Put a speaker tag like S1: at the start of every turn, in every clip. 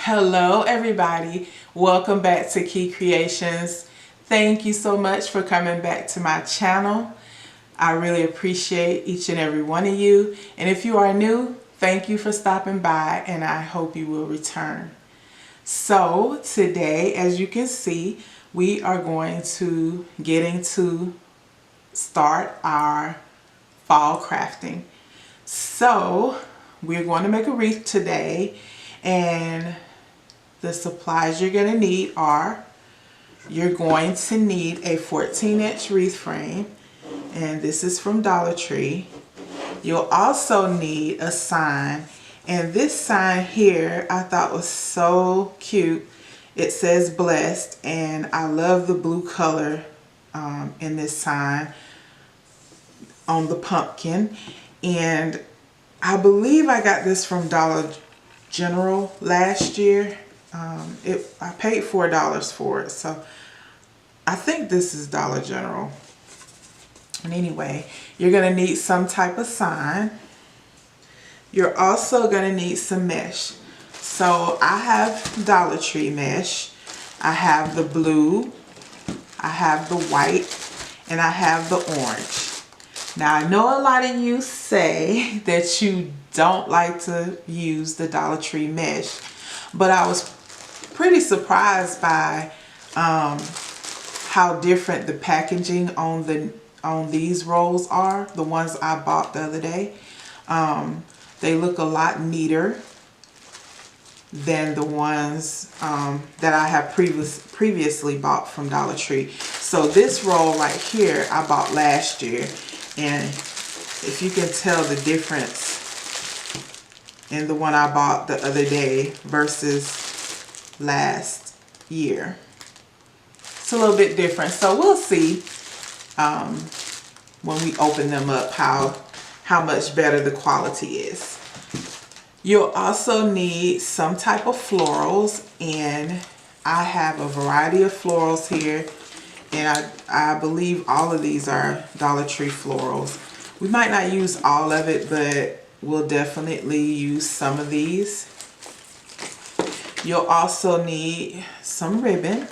S1: Hello everybody, welcome back to Key Creations. Thank you so much for coming back to my channel. I really appreciate each and every one of you, and if you are new, thank you for stopping by, and I hope you will return. So today, as you can see, we are going to start our fall crafting. So we're going to make a wreath today, and the supplies you're going to need are, you're going to need a 14-inch wreath frame, and this is from Dollar Tree. You'll also need a sign, and this sign here I thought was so cute. It says blessed, and I love the blue color in this sign on the pumpkin. And I believe I got this from Dollar General last year. I paid $4 for it, so I think this is Dollar General. And anyway, you're going to need some type of sign. You're also going to need some mesh. So I have Dollar Tree mesh. I have the blue, I have the white, and I have the orange. Now I know a lot of you say that you don't like to use the Dollar Tree mesh, but I was pretty surprised by how different the packaging on these rolls are, the ones I bought the other day. They look a lot neater than the ones that I have previously bought from Dollar Tree. So this roll right here I bought last year, and if you can tell the difference in the one I bought the other day versus last year, it's a little bit different. So we'll see when we open them up how much better the quality is. You'll also need some type of florals, and I have a variety of florals here, and I believe all of these are Dollar Tree florals. We might not use all of it, but we'll definitely use some of these. You'll also need some ribbon.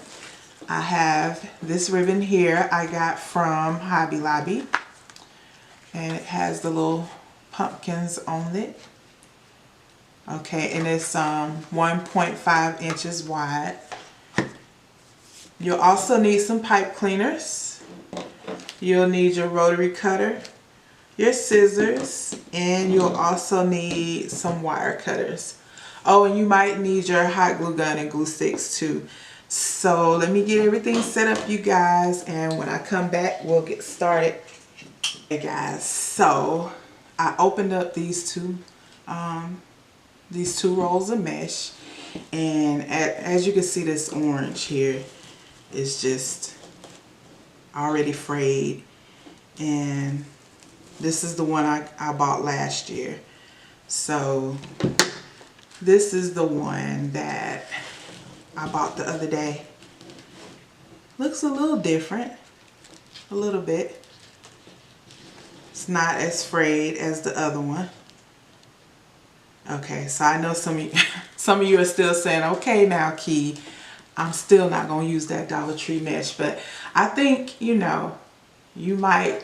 S1: I have this ribbon here I got from Hobby Lobby, and it has the little pumpkins on it. Okay, and it's 1.5 inches wide. You'll also need some pipe cleaners. You'll need your rotary cutter, your scissors, and you'll also need some wire cutters. Oh, and you might need your hot glue gun and glue sticks too. So let me get everything set up, you guys, and when I come back, we'll get started. Hey guys, so I opened up these two rolls of mesh, and as you can see, this orange here is just already frayed, and this is the one I bought last year. So this is the one that I bought the other day. Looks a little different, a little bit. It's not as frayed as the other one. Okay, so I know some of you are still saying, okay now Key, I'm still not going to use that Dollar Tree mesh, but I think, you know, you might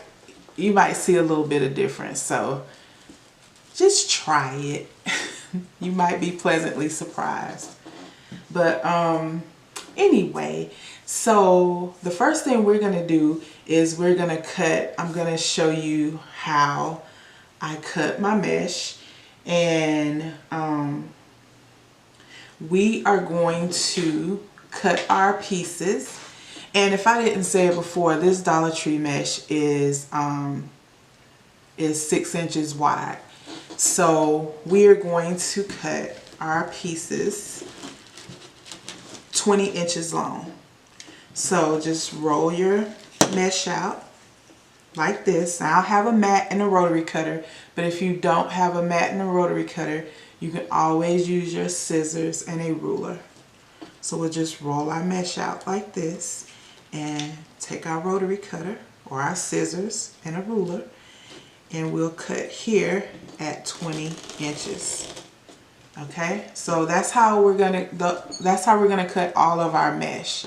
S1: see a little bit of difference, so just try it. You might be pleasantly surprised. But anyway, so the first thing we're going to do is we're going to cut. I'm going to show you how I cut my mesh, and we are going to cut our pieces. And if I didn't say it before, this Dollar Tree mesh is 6 inches wide. So we are going to cut our pieces 20 inches long. So just roll your mesh out like this. Now I have a mat and a rotary cutter, but if you don't have a mat and a rotary cutter, you can always use your scissors and a ruler. So we'll just roll our mesh out like this, and take our rotary cutter or our scissors and a ruler, and we'll cut here at 20 inches. Okay, so that's how we're gonna cut all of our mesh.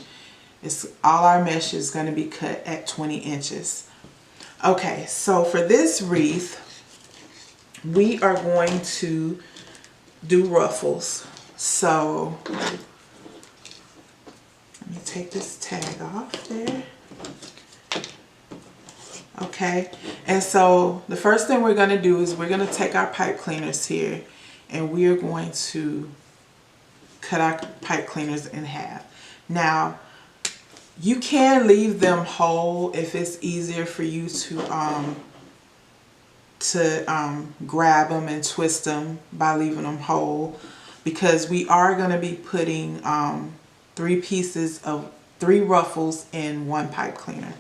S1: All our mesh is gonna be cut at 20 inches. Okay, so for this wreath, we are going to do ruffles. So let me take this tag off there. Okay, and so the first thing we're going to do is we're going to take our pipe cleaners here, and we are going to cut our pipe cleaners in half. Now, you can leave them whole if it's easier for you to grab them and twist them by leaving them whole, because we are going to be putting 3 ruffles in 1 pipe cleaner.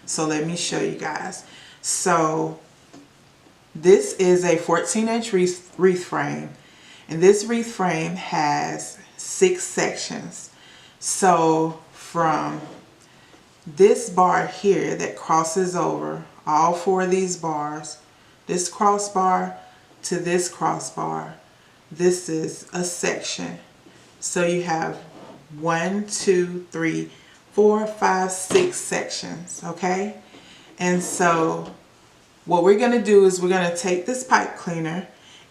S1: So let me show you guys. So this is a 14-inch wreath frame, and this wreath frame has 6 sections. So from this bar here that crosses over all 4 of these bars, this crossbar to this crossbar, this is a section. So you have 1, 2, 3, 4, 5, 6 sections, okay? And so what we're going to do is we're going to take this pipe cleaner,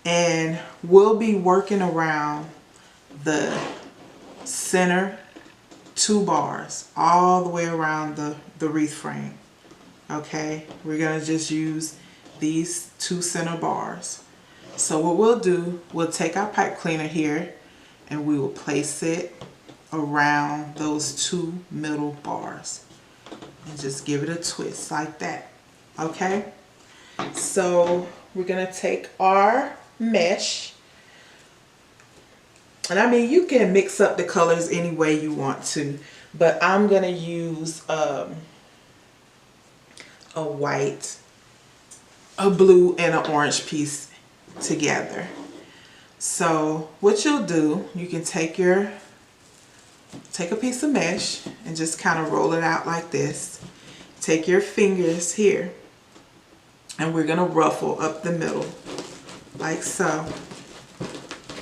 S1: and we'll be working around the center 2 bars all the way around the wreath frame. Okay, we're going to just use these 2 center bars. So what we'll do, we'll take our pipe cleaner here, and we will place it around those 2 middle bars and just give it a twist like that. Okay, so we're going to take our mesh, and I mean, you can mix up the colors any way you want to, but I'm going to use a white, a blue, and an orange piece together. So what you'll do, you can take a piece of mesh and just kind of roll it out like this. Take your fingers here, and we're going to ruffle up the middle like so.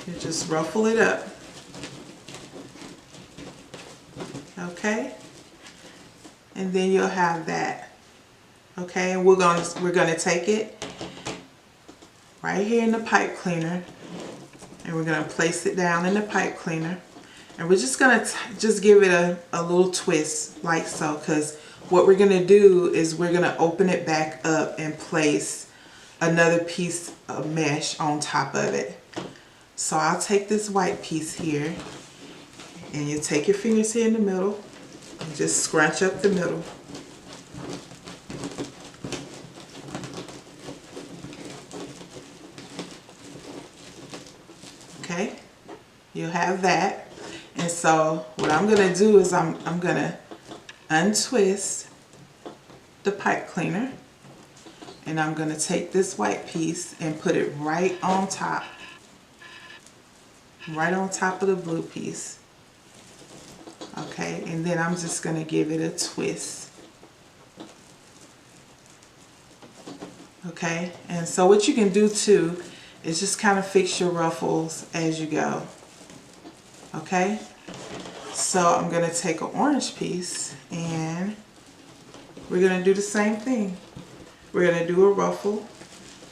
S1: You just ruffle it up. Okay, and then you'll have that. Okay, and we're gonna take it right here in the pipe cleaner, and we're gonna place it down in the pipe cleaner, and we're just gonna just give it a little twist like so, because what we're gonna do is we're gonna open it back up and place another piece of mesh on top of it. So I'll take this white piece here, and you take your fingers here in the middle and just scrunch up the middle. Okay, you'll have that. And so what I'm gonna do is I'm gonna untwist the pipe cleaner, and I'm gonna take this white piece and put it right on top of the blue piece. Okay, and then I'm just going to give it a twist. Okay, and so what you can do too is just kind of fix your ruffles as you go. Okay, so I'm going to take an orange piece, and we're going to do the same thing. We're going to do a ruffle,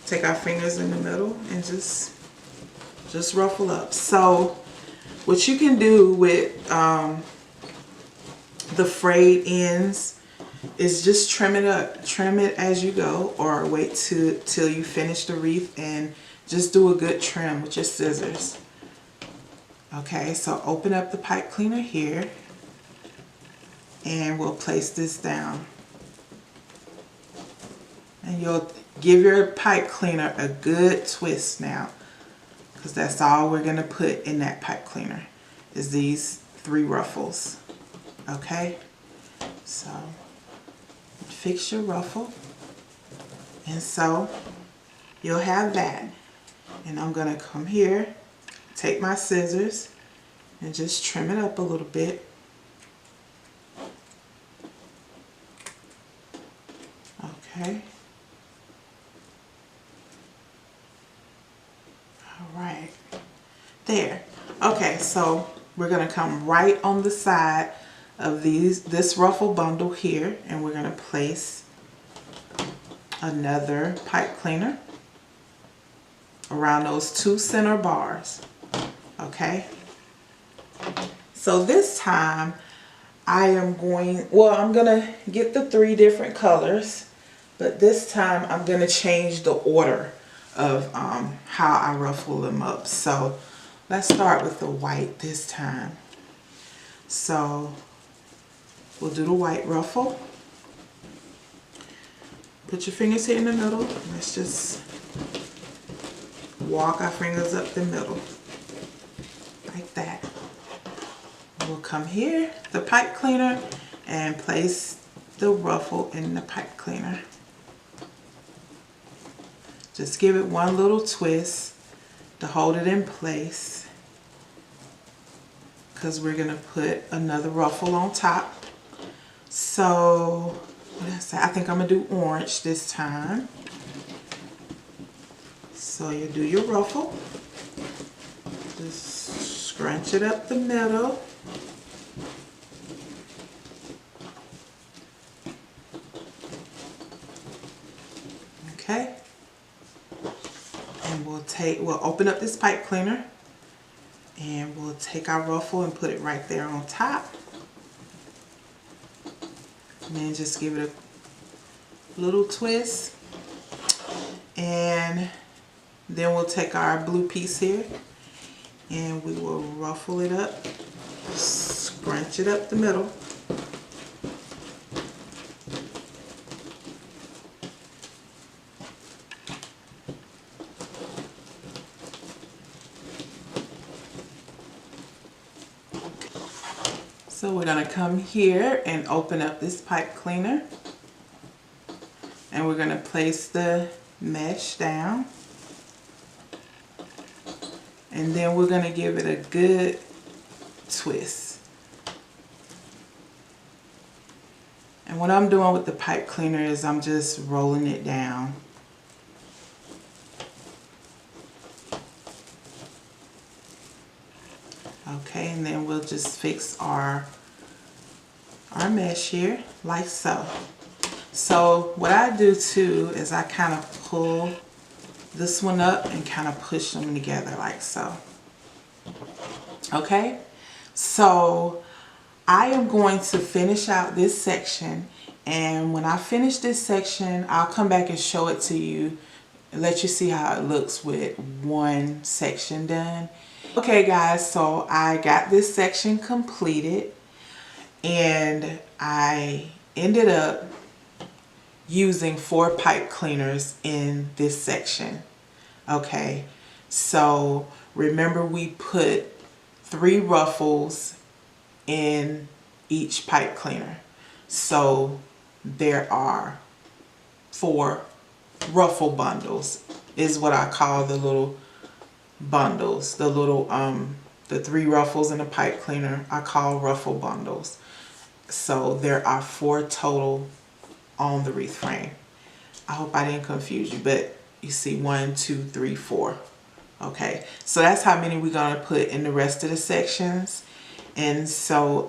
S1: take our fingers in the middle, and just ruffle up. So what you can do with the frayed ends is just trim it up. Trim it as you go, or wait till you finish the wreath and just do a good trim with your scissors. Okay, so open up the pipe cleaner here, and we'll place this down. And you'll give your pipe cleaner a good twist now, because that's all we're going to put in that pipe cleaner is these 3 ruffles. Okay, so fix your ruffle, and so you'll have that. And I'm going to come here, take my scissors, and just trim it up a little bit. Okay. All right. There. Okay, so we're going to come right on the side of this ruffle bundle here, and we're going to place another pipe cleaner around those 2 center bars. Okay, so this time I'm going to get the 3 different colors, but this time I'm going to change the order of how I ruffle them up. So let's start with the white this time. So we'll do the white ruffle. Put your fingers here in the middle. Let's just walk our fingers up the middle like that. We'll come here, the pipe cleaner, and place the ruffle in the pipe cleaner. Just give it one little twist to hold it in place, because we're going to put another ruffle on top. So I think I'm going to do orange this time. So you do your ruffle. Just scrunch it up the middle. Okay. And we'll open up this pipe cleaner, and we'll take our ruffle and put it right there on top. And then just give it a little twist. And then we'll take our blue piece here, and we will ruffle it up, scrunch it up the middle. So we're going to come here and open up this pipe cleaner, and we're going to place the mesh down, and then we're going to give it a good twist. And what I'm doing with the pipe cleaner is I'm just rolling it down. Okay, and then we'll just fix our mesh here like so. So what I do too is I kind of pull this one up and kind of push them together like so. Okay, so I am going to finish out this section, and when I finish this section I'll come back and show it to you and let you see how it looks with one section done. Okay guys, so I got this section completed, and I ended up using 4 pipe cleaners in this section. Okay, so remember we put 3 ruffles in each pipe cleaner, so there are 4 ruffle bundles is what I call the little bundles. The little the 3 ruffles in a pipe cleaner I call ruffle bundles. So there are 4 total on the wreath frame. I hope I didn't confuse you, but you see 1, 2, 3, 4. Okay, so that's how many we're gonna put in the rest of the sections. And so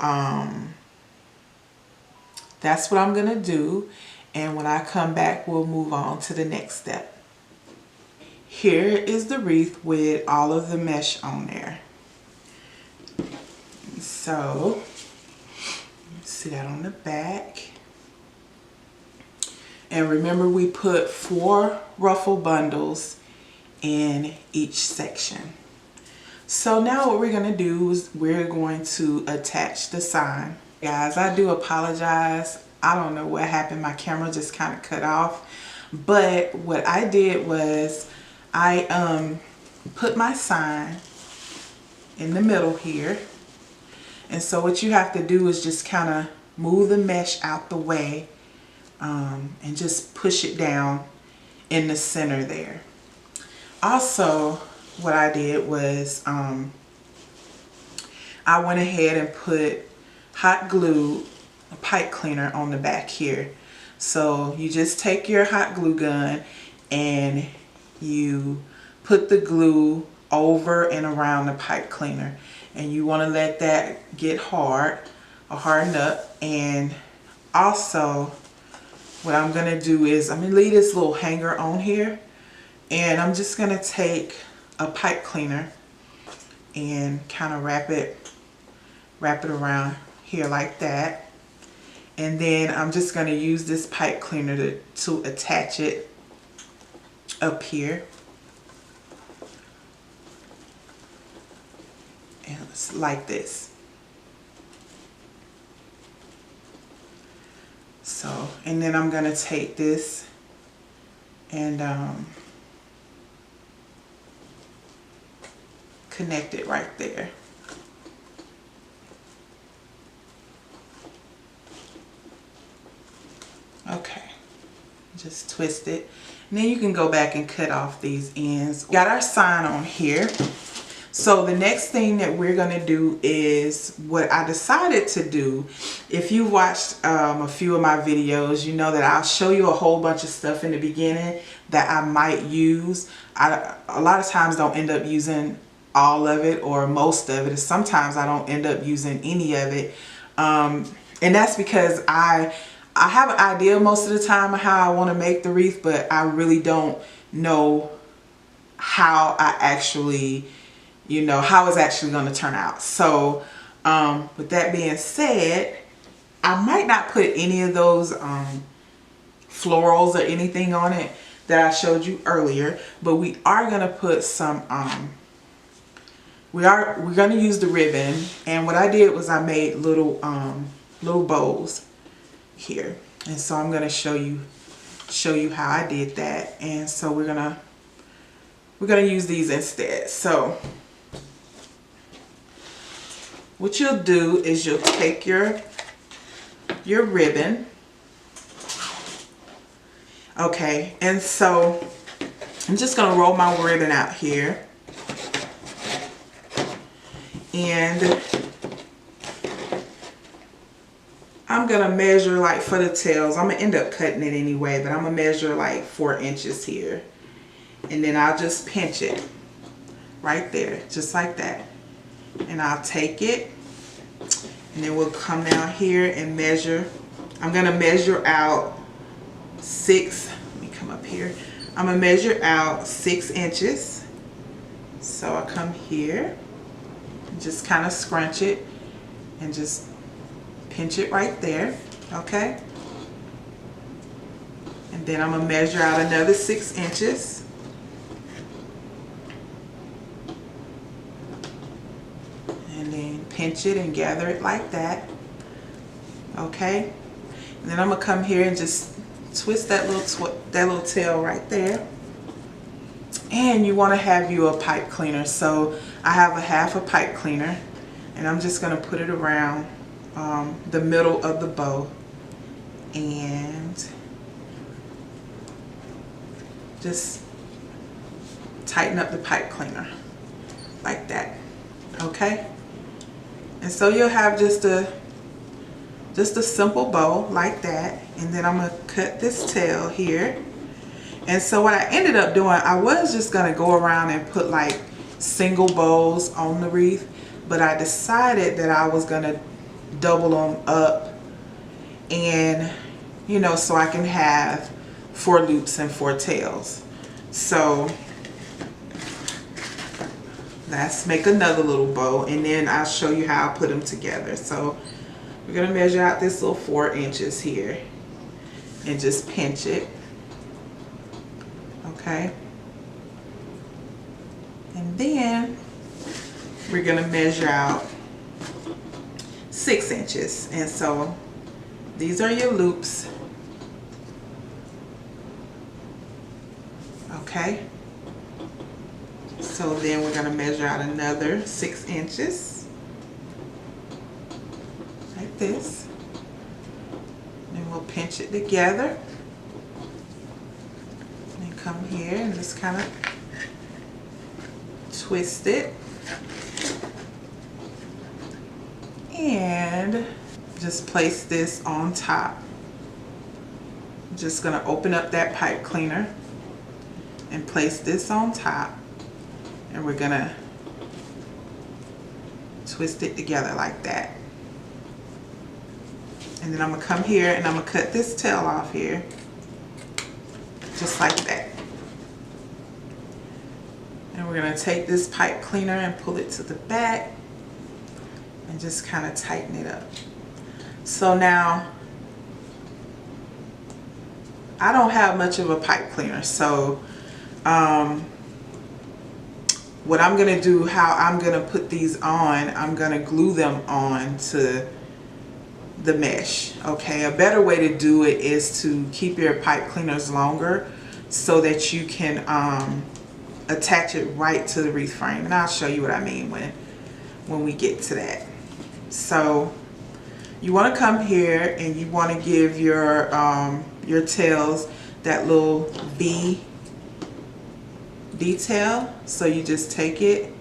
S1: that's what I'm gonna do, and when I come back we'll move on to the next step. Here is the wreath with all of the mesh on there. So, see that on the back. And remember we put 4 ruffle bundles in each section. So now what we're going to do is we're going to attach the sign. Guys, I do apologize. I don't know what happened. My camera just kind of cut off. But what I did was I put my sign in the middle here, and so what you have to do is just kind of move the mesh out the way and just push it down in the center there. Also what I did was I went ahead and put hot glue, a pipe cleaner on the back here. So you just take your hot glue gun and you put the glue over and around the pipe cleaner. And you want to let that get hard or harden up. And also what I'm going to do is I'm going to leave this little hanger on here, and I'm just going to take a pipe cleaner and kind of wrap it around here like that. And then I'm just going to use this pipe cleaner to attach it up here. And it's like this. So, and then I'm going to take this and connect it right there. Okay, just twist it, and then you can go back and cut off these ends. Got our sign on here. So the next thing that we're going to do is what I decided to do. If you watched a few of my videos, you know that I'll show you a whole bunch of stuff in the beginning that I might use. A lot of times don't end up using all of it or most of it. Sometimes I don't end up using any of it. And that's because I have an idea most of the time of how I want to make the wreath, but I really don't know how I actually, you know, how it's actually going to turn out. So with that being said, I might not put any of those florals or anything on it that I showed you earlier, but we are going to put some we're going to use the ribbon. And what I did was I made little bows here, and so I'm going to show you how I did that. And so we're gonna use these instead. So what you'll do is you'll take your ribbon. Okay, and so I'm just gonna roll my ribbon out here, and I'm gonna measure, like for the tails, I'm gonna end up cutting it anyway, but I'm gonna measure like 4 inches here, and then I'll just pinch it right there, just like that. And I'll take it, and then we'll come down here and measure. I'm gonna measure out 6, let me come up here. I'm gonna measure out 6 inches. So I come here, and just kind of scrunch it, and just pinch it right there, okay? And then I'm gonna measure out another 6 inches. And then pinch it and gather it like that, okay? And then I'm gonna come here and just twist that little tail right there. And you want to have you a pipe cleaner. So I have a half a pipe cleaner, and I'm just gonna put it around the middle of the bow and just tighten up the pipe cleaner like that, okay? And so you'll have just a simple bow like that. And then I'm gonna cut this tail here. And so what I ended up doing, I was just gonna go around and put like single bows on the wreath, but I decided that I was gonna double them up, and you know, so I can have 4 loops and 4 tails. So let's make another little bow, and then I'll show you how I put them together. So we're gonna measure out this little 4 inches here and just pinch it, okay? And then we're gonna measure out 6 inches. And so these are your loops, okay? So then we're gonna measure out another 6 inches like this. Then we'll pinch it together and come here and just kind of twist it and just place this on top. I'm just gonna open up that pipe cleaner and place this on top, And we're gonna twist it together like that. And then I'm gonna come here and I'm gonna cut this tail off here, just like that. And we're gonna take this pipe cleaner and pull it to the back and just kind of tighten it up. So now, I don't have much of a pipe cleaner, so what I'm gonna do, how I'm gonna put these on, I'm gonna glue them on to the mesh. Okay, a better way to do it is to keep your pipe cleaners longer so that you can attach it right to the wreath frame, and I'll show you what I mean when we get to that. So you want to come here and you want to give your tails that little V detail. So you just take it,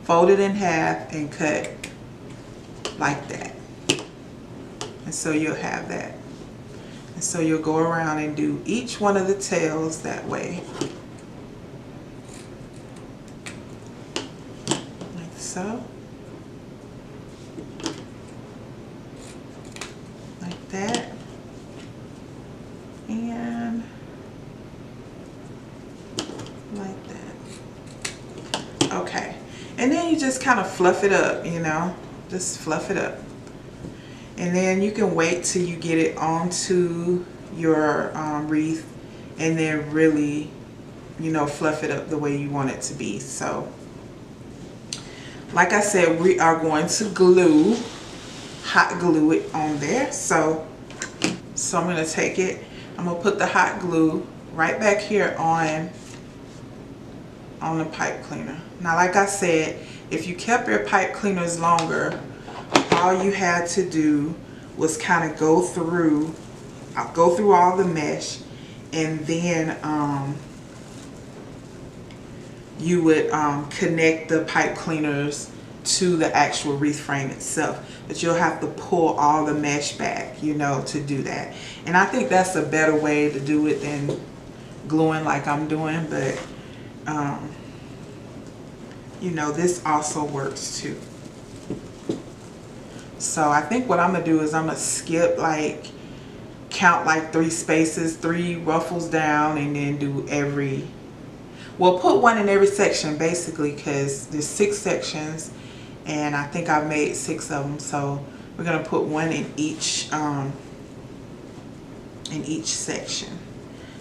S1: fold it in half, and cut like that. And so you'll have that. And so you'll go around and do each one of the tails that way. Like so. Like that. And like that. Okay. And then you just kind of fluff it up, you know. Just fluff it up. And then you can wait till you get it onto your wreath and then really, you know, fluff it up the way you want it to be. So, like I said, we are going to glue, hot glue it on there. So I'm going to take it, I'm going to put the hot glue right back here on the pipe cleaner. Now, like I said, if you kept your pipe cleaners longer, all you had to do was kind of go through all the mesh, and then you would connect the pipe cleaners to the actual wreath frame itself. But you'll have to pull all the mesh back, you know, to do that. And I think that's a better way to do it than gluing like I'm doing, but you know, this also works too. So I think what I'm gonna do is I'm gonna skip, like, count like 3 spaces, 3 ruffles down, and then do put one in every section basically, because there's 6 sections and I think I've made 6 of them. So we're gonna put one in each section.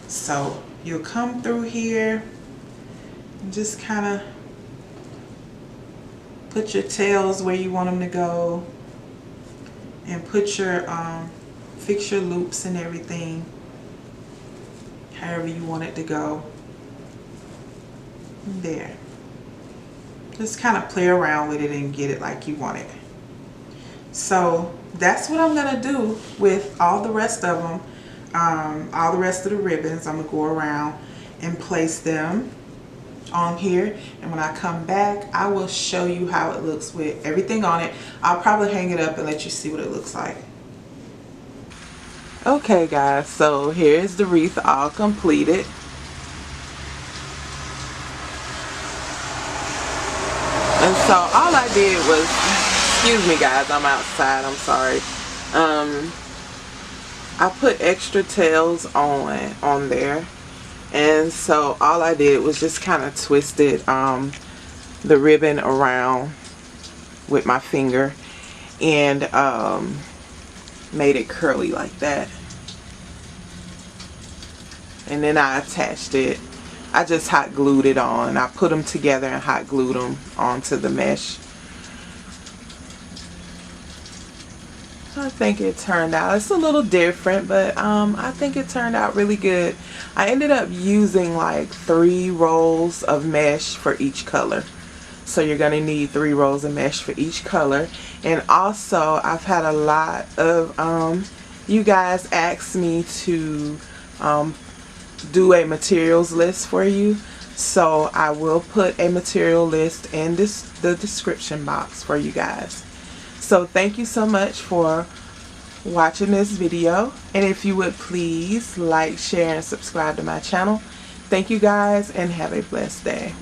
S1: So you'll come through here and just kind of put your tails where you want them to go, and put your fix your loops and everything however you want it to go. There, just kind of play around with it and get it like you want it. So that's what I'm gonna do with all the rest of them, all the rest of the ribbons. I'm gonna go around and place them on here, and when I come back I will show you how it looks with everything on it. I'll probably hang it up and let you see what it looks like. Okay guys, so here's the wreath all completed. And so all I did was, excuse me guys, I'm outside, I'm sorry. I put extra tails on there. And so all I did was just kind of twisted the ribbon around with my finger and made it curly like that. And then I attached it. I just hot glued it on. I put them together and hot glued them onto the mesh. I think it turned out, it's a little different, but I think it turned out really good. I ended up using like 3 rolls of mesh for each color. So you're going to need 3 rolls of mesh for each color. And also I've had a lot of you guys ask me to do a materials list for you. So I will put a material list in the description box for you guys. So thank you so much for watching this video, and if you would please like, share, and subscribe to my channel. Thank you guys, and have a blessed day.